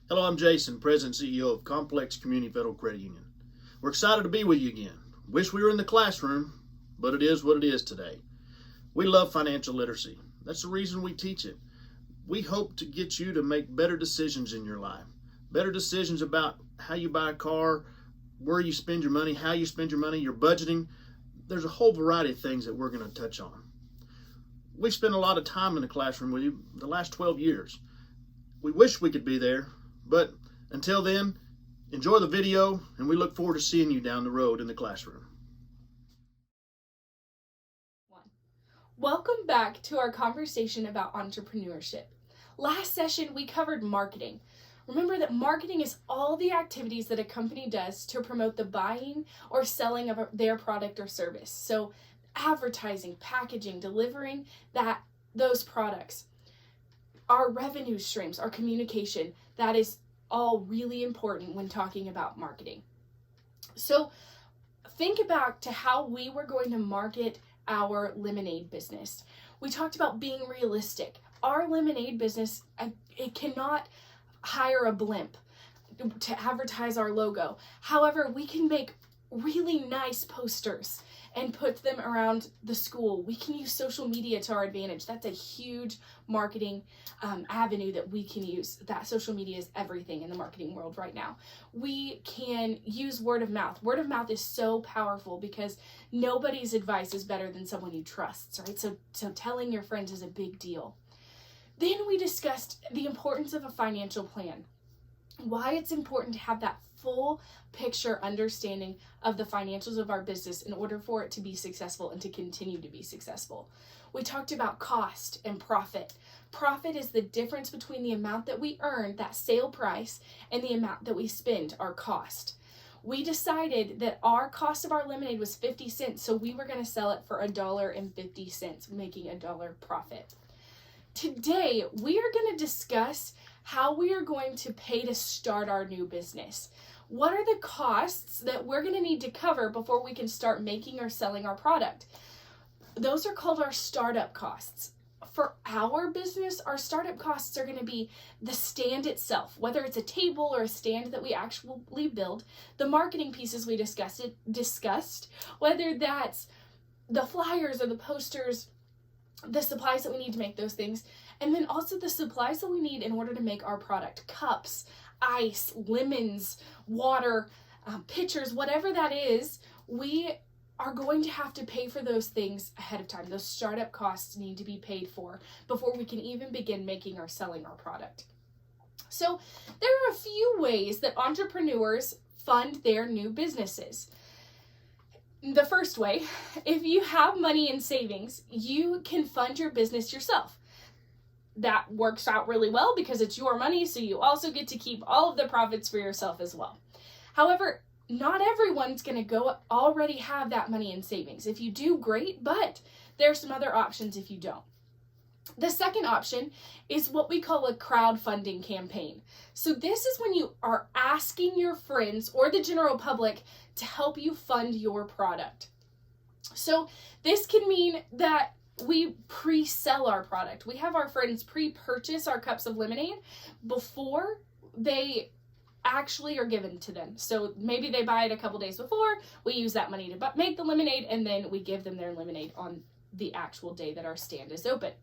Hello, I'm Jason, President and CEO of Complex Community Federal Credit Union. We're excited to be with you again. Wish we were in the classroom, but it is what it is today. We love financial literacy. That's the reason we teach it. We hope to get you to make better decisions in your life. Better decisions about how you buy a car, where you spend your money, how you spend your money, your budgeting. There's a whole variety of things that we're going to touch on. We've spent a lot of time in the classroom with you the last 12 years. We wish we could be there, but until then, enjoy the video, and we look forward to seeing you down the road in the classroom. Welcome back to our conversation about entrepreneurship. Last session, we covered marketing. Remember that marketing is all the activities that a company does to promote the buying or selling of their product or service. So advertising, packaging, delivering those products. Our revenue streams, our communication, that is all really important when talking about marketing. So think back to how we were going to market our lemonade business. We talked about being realistic. Our lemonade business, it cannot hire a blimp to advertise our logo. However, we can make really nice posters and put them around the school. We can use social media to our advantage. That's a huge marketing avenue that we can use. That social media is everything in the marketing world right now. We can use word of mouth. Word of mouth is so powerful because nobody's advice is better than someone you trust, right? So telling your friends is a big deal. Then we discussed the importance of a financial plan. Why it's important to have that full picture understanding of the financials of our business in order for it to be successful and to continue to be successful. We talked about cost and profit. Profit is the difference between the amount that we earn, that sale price, and the amount that we spend, our cost. We decided that our cost of our lemonade was 50 cents, so we were going to sell it for $1.50, making $1 profit. Today, we are going to discuss how we are going to pay to start our new business. What are the costs that we're going to need to cover before we can start making or selling our product? Those are called our startup costs. For our business, our startup costs are going to be the stand itself, whether it's a table or a stand that we actually build, the marketing pieces we discussed, whether that's the flyers or the posters, the supplies that we need to make those things, and then also the supplies that we need in order to make our product. Cups, ice, lemons, water, pitchers, whatever that is, we are going to have to pay for those things ahead of time. Those startup costs need to be paid for before we can even begin making or selling our product. So there are a few ways that entrepreneurs fund their new businesses. The first way, if you have money in savings, you can fund your business yourself. That works out really well because it's your money, so you also get to keep all of the profits for yourself as well. However, not everyone's going to already have that money in savings. If you do, great, but there's some other options if you don't. The second option is what we call a crowdfunding campaign. So this is when you are asking your friends or the general public to help you fund your product. So this can mean that we pre-sell our product. We have our friends pre-purchase our cups of lemonade before they actually are given to them. So maybe they buy it a couple days before, we use that money to make the lemonade, and then we give them their lemonade on the actual day that our stand is open.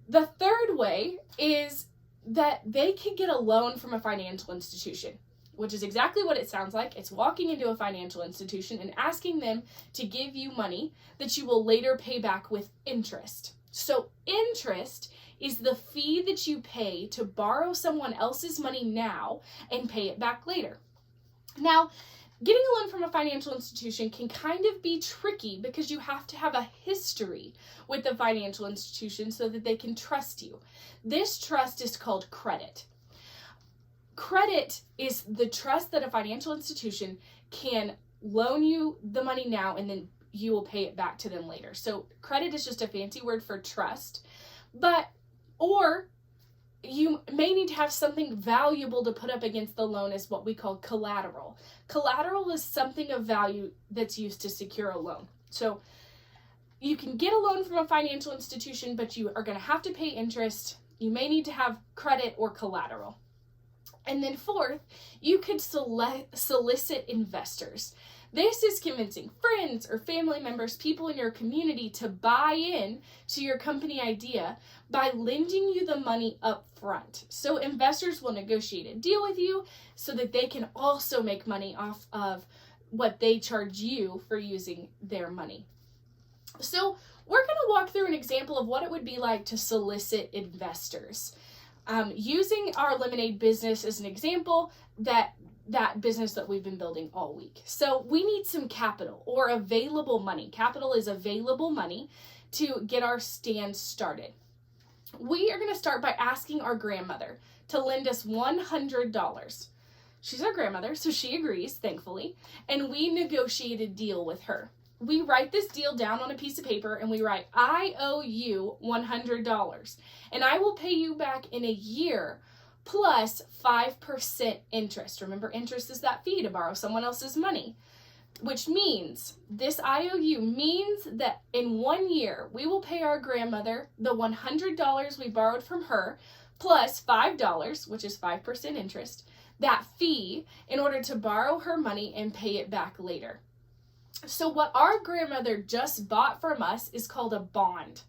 The third way is that they can get a loan from a financial institution, which is exactly what it sounds like. It's walking into a financial institution and asking them to give you money that you will later pay back with interest. So interest is the fee that you pay to borrow someone else's money now and pay it back later. Now, getting a loan from a financial institution can kind of be tricky because you have to have a history with the financial institution so that they can trust you. This trust is called credit. Credit is the trust that a financial institution can loan you the money now and then you will pay it back to them later. So credit is just a fancy word for trust, or you may need to have something valuable to put up against the loan as what we call collateral. Collateral is something of value that's used to secure a loan. So you can get a loan from a financial institution, but you are going to have to pay interest. You may need to have credit or collateral. And then fourth, you could solicit investors. This is convincing friends or family members, people in your community, to buy in to your company idea by lending you the money up front. So investors will negotiate a deal with you so that they can also make money off of what they charge you for using their money. So we're going to walk through an example of what it would be like to solicit investors. Using our lemonade business as an example, that business that we've been building all week. So we need some capital or available money. Capital is available money to get our stand started. We are going to start by asking our grandmother to lend us $100. She's our grandmother, so she agrees, thankfully, and we negotiate a deal with her. We write this deal down on a piece of paper and we write, I owe you $100 and I will pay you back in a year plus 5% interest. Remember, interest is that fee to borrow someone else's money, which means this IOU means that in 1 year, we will pay our grandmother the $100 we borrowed from her plus $5, which is 5% interest, that fee in order to borrow her money and pay it back later. So what our grandmother just bought from us is called a bond.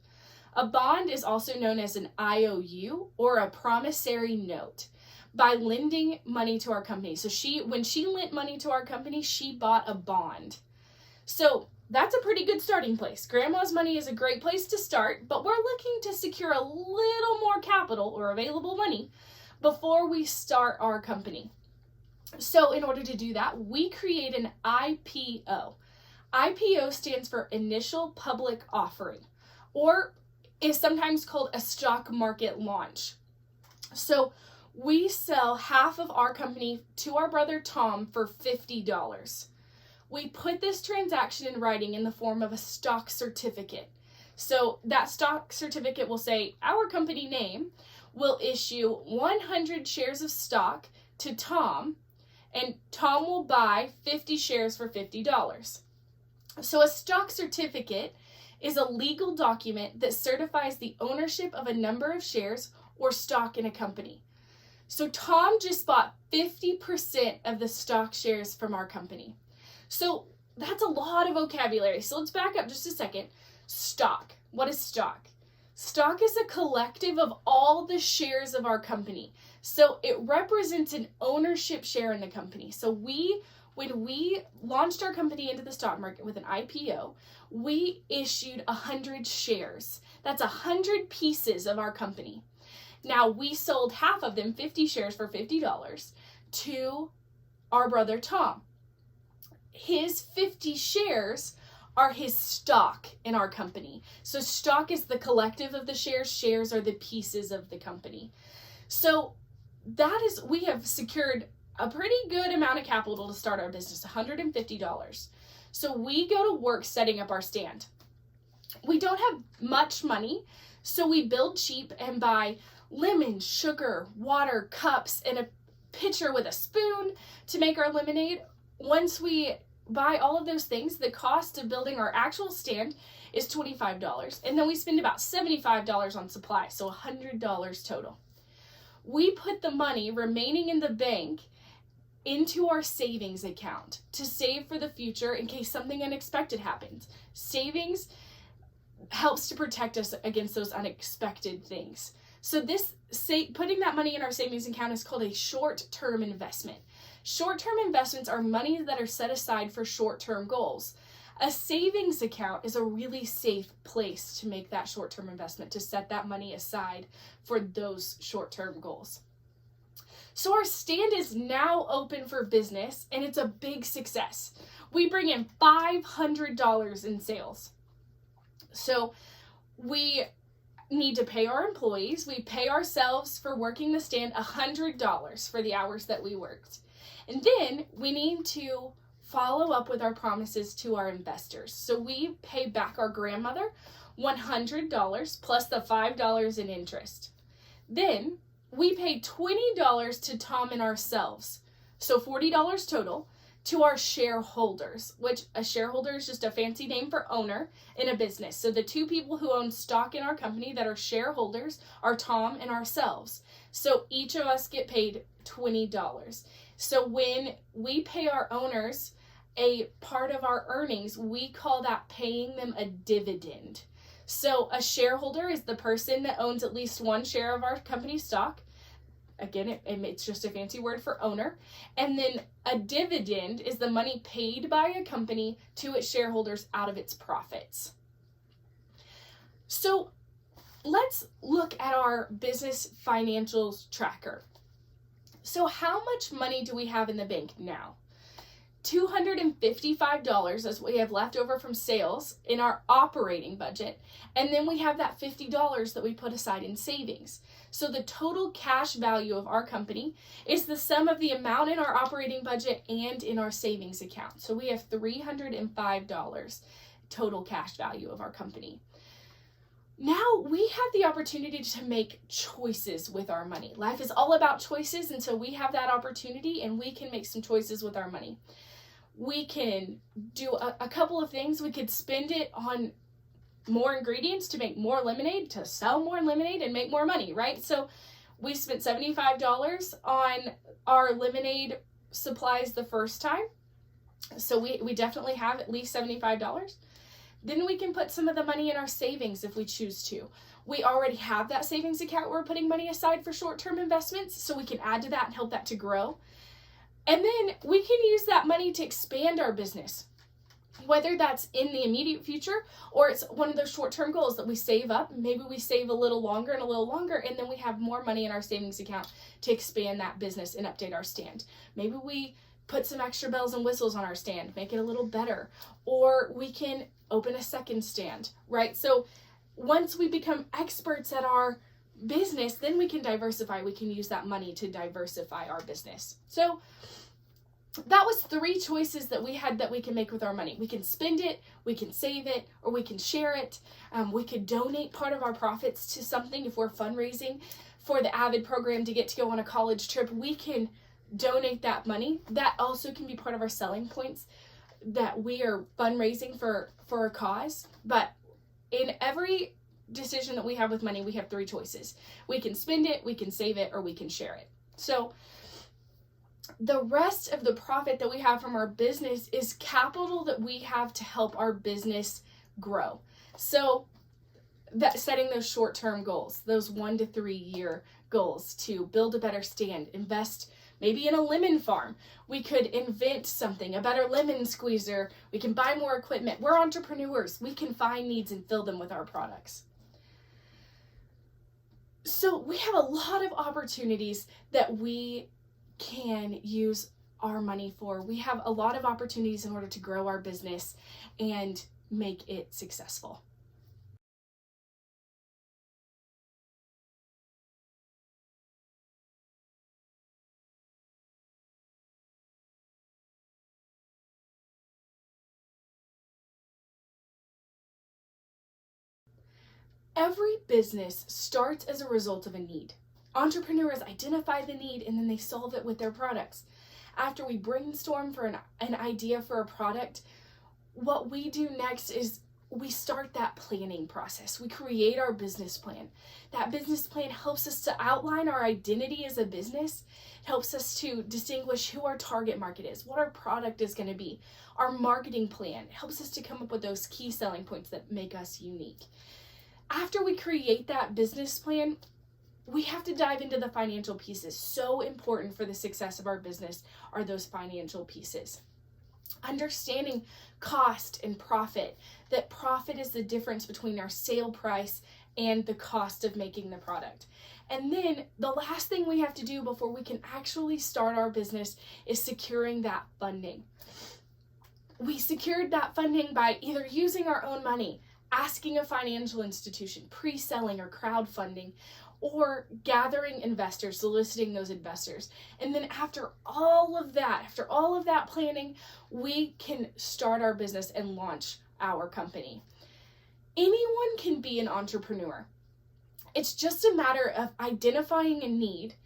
A bond is also known as an IOU or a promissory note by lending money to our company. So when she lent money to our company, she bought a bond. So that's a pretty good starting place. Grandma's money is a great place to start, but we're looking to secure a little more capital or available money before we start our company. So in order to do that, we create an IPO. IPO stands for Initial Public Offering, or is sometimes called a stock market launch. So we sell half of our company to our brother Tom for $50. We put this transaction in writing in the form of a stock certificate. So that stock certificate will say our company name, will issue 100 shares of stock to Tom, and Tom will buy 50 shares for $50. So a stock certificate is a legal document that certifies the ownership of a number of shares or stock in a company. So Tom just bought 50% of the stock shares from our company. So that's a lot of vocabulary. So let's back up just a second. Stock. What is stock? Stock is a collective of all the shares of our company. So it represents an ownership share in the company. So when we launched our company into the stock market with an IPO, we issued 100 shares. That's 100 pieces of our company. Now, we sold half of them, 50 shares for $50, to our brother Tom. His 50 shares are his stock in our company. So stock is the collective of the shares. Shares are the pieces of the company. So we have secured a pretty good amount of capital to start our business, $150. So we go to work setting up our stand. We don't have much money, so we build cheap and buy lemon, sugar, water, cups, and a pitcher with a spoon to make our lemonade. Once we buy all of those things, the cost of building our actual stand is $25. And then we spend about $75 on supplies, so $100 total. We put the money remaining in the bank into our savings account to save for the future in case something unexpected happens. Savings helps to protect us against those unexpected things. So putting that money in our savings account is called a short-term investment. Short-term investments are money that are set aside for short-term goals. A savings account is a really safe place to make that short-term investment, to set that money aside for those short-term goals. So our stand is now open for business, and it's a big success. We bring in $500 in sales. So we need to pay our employees. We pay ourselves for working the stand $100 for the hours that we worked. And then we need to follow up with our promises to our investors. So we pay back our grandmother $100 plus the $5 in interest. Then we pay $20 to Tom and ourselves, so $40 total, to our shareholders, which a shareholder is just a fancy name for owner in a business. So the two people who own stock in our company that are shareholders are Tom and ourselves. So each of us get paid $20. So when we pay our owners a part of our earnings, we call that paying them a dividend. So a shareholder is the person that owns at least one share of our company stock. Again, it's just a fancy word for owner. And then a dividend is the money paid by a company to its shareholders out of its profits. So let's look at our business financials tracker. So how much money do we have in the bank now? $255 is what we have left over from sales in our operating budget. And then we have that $50 that we put aside in savings. So the total cash value of our company is the sum of the amount in our operating budget and in our savings account. So we have $305 total cash value of our company. Now we have the opportunity to make choices with our money. Life is all about choices, and so we have that opportunity and we can make some choices with our money. We can do a couple of things. We could spend it on more ingredients to make more lemonade, to sell more lemonade and make more money, right? So we spent $75 on our lemonade supplies the first time. So we definitely have at least $75. Then we can put some of the money in our savings if we choose to. We already have that savings account where we're putting money aside for short-term investments, so we can add to that and help that to grow. And then we can use that money to expand our business, whether that's in the immediate future or it's one of those short-term goals that we save up. Maybe we save a little longer, and then we have more money in our savings account to expand that business and update our stand. Maybe we put some extra bells and whistles on our stand, make it a little better, or we can open a second stand, right? So once we become experts at our business, then we can diversify. We can use that money to diversify our business. So that was 3 choices that we had that we can make with our money. We can spend it, we can save it, or we can share it. We could donate part of our profits to something if we're fundraising for the AVID program to get to go on a college trip. We can donate that money. That also can be part of our selling points, that we are fundraising for a cause. But in every decision that we have with money, we have 3 choices. We can spend it, we can save it, or we can share it. So the rest of the profit that we have from our business is capital that we have to help our business grow. So that setting those short-term goals, those 1 to 3 year goals to build a better stand, invest maybe in a lemon farm. We could invent something, a better lemon squeezer. We can buy more equipment. We're entrepreneurs. We can find needs and fill them with our products. So we have a lot of opportunities that we can use our money for. We have a lot of opportunities in order to grow our business and make it successful. Every business starts as a result of a need. Entrepreneurs identify the need and then they solve it with their products. After we brainstorm for an idea for a product, what we do next is we start that planning process. We create our business plan. That business plan helps us to outline our identity as a business. It helps us to distinguish who our target market is, what our product is going to be, our marketing plan. It helps us to come up with those key selling points that make us unique. After we create that business plan, we have to dive into the financial pieces. So important for the success of our business are those financial pieces. Understanding cost and profit, that profit is the difference between our sale price and the cost of making the product. And then the last thing we have to do before we can actually start our business is securing that funding. We secured that funding by either using our own money, asking a financial institution, pre-selling or crowdfunding, or gathering investors, soliciting those investors. And then after all of that planning, we can start our business and launch our company. Anyone can be an entrepreneur. It's just a matter of identifying a need,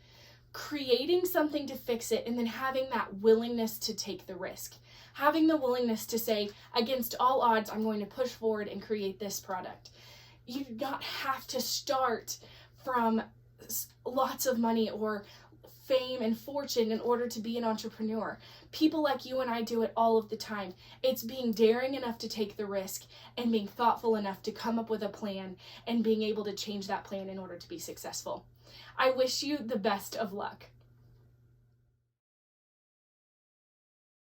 creating something to fix it, and then having that willingness to take the risk. Having the willingness to say, against all odds, I'm going to push forward and create this product. You do not have to start from lots of money or fame and fortune in order to be an entrepreneur. People like you and I do it all of the time. It's being daring enough to take the risk and being thoughtful enough to come up with a plan and being able to change that plan in order to be successful. I wish you the best of luck.